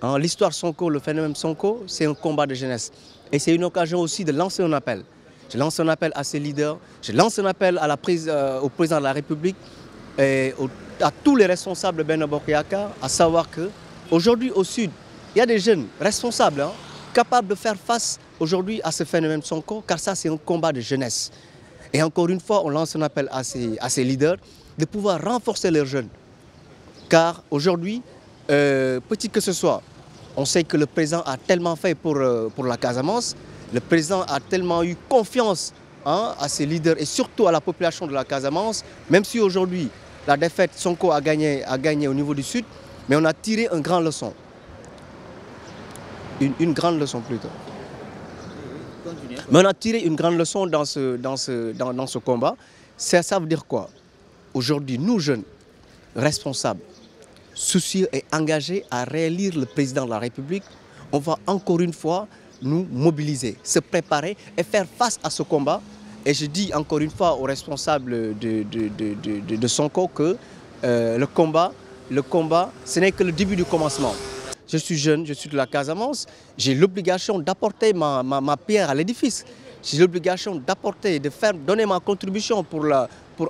Hein, l'histoire Sonko, le phénomène Sonko, c'est un combat de jeunesse. Et c'est une occasion aussi de lancer un appel. Je lance un appel à ses leaders, je lance un appel à au président de la République et à tous les responsables de Benno Bokk Yakaar, à savoir qu'aujourd'hui au Sud, il y a des jeunes responsables, hein, capables de faire face aujourd'hui à ce phénomène Sonko, car ça c'est un combat de jeunesse. Et encore une fois, on lance un appel à ces leaders de pouvoir renforcer leurs jeunes. Car aujourd'hui, petit que ce soit, on sait que le président a tellement fait pour la Casamance, le président a tellement eu confiance, hein, à ses leaders et surtout à la population de la Casamance, même si aujourd'hui la défaite Sonko a gagné au niveau du Sud, mais on a tiré une grande leçon. Une grande leçon plutôt. Mais on a tiré une grande leçon dans ce combat. Ça veut dire quoi? Aujourd'hui, nous jeunes, responsables, soucieux et engagés à réélire le président de la République, on va encore une fois nous mobiliser, se préparer et faire face à ce combat. Et je dis encore une fois aux responsables de Sonko que le combat, ce n'est que le début du commencement. Je suis jeune, je suis de la Casamance, j'ai l'obligation d'apporter ma pierre à l'édifice. J'ai l'obligation d'apporter, donner ma contribution pour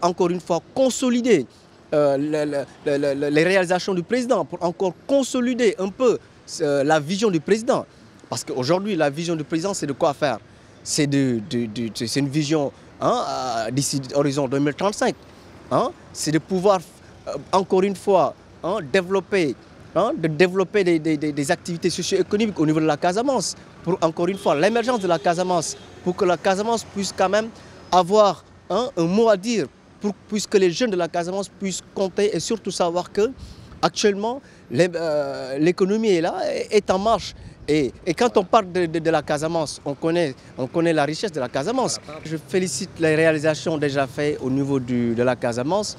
encore une fois consolider les réalisations du président, pour encore consolider un peu la vision du président. Parce qu'aujourd'hui, la vision du président, c'est de quoi faire? C'est une vision, hein, d'ici horizon 2035. Hein, c'est de pouvoir, encore une fois, hein, développer des activités socio-économiques au niveau de la Casamance, pour encore une fois l'émergence de la Casamance, pour que la Casamance puisse quand même avoir, hein, un mot à dire, puisque les jeunes de la Casamance puissent compter et surtout savoir que actuellement l'économie est là, est en marche. Et quand on parle de la Casamance, on connaît la richesse de la Casamance. Je félicite les réalisations déjà faites au niveau de la Casamance,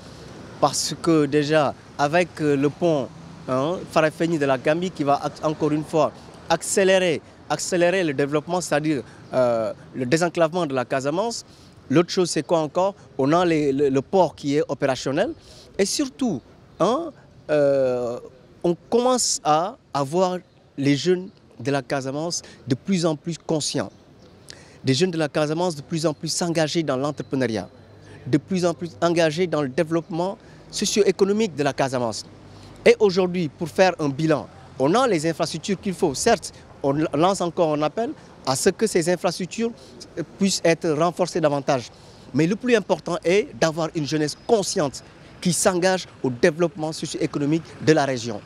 parce que déjà avec le pont, hein, Farafenni de la Gambie qui va encore une fois accélérer le développement, c'est-à-dire le désenclavement de la Casamance. L'autre chose, c'est quoi encore? On a le port qui est opérationnel et surtout, hein, on commence à avoir les jeunes de la Casamance de plus en plus conscients. Des jeunes de la Casamance de plus en plus engagés dans l'entrepreneuriat, de plus en plus engagés dans le développement socio-économique de la Casamance. Et aujourd'hui, pour faire un bilan, on a les infrastructures qu'il faut. Certes, on lance encore un appel à ce que ces infrastructures puissent être renforcées davantage. Mais le plus important est d'avoir une jeunesse consciente qui s'engage au développement socio-économique de la région.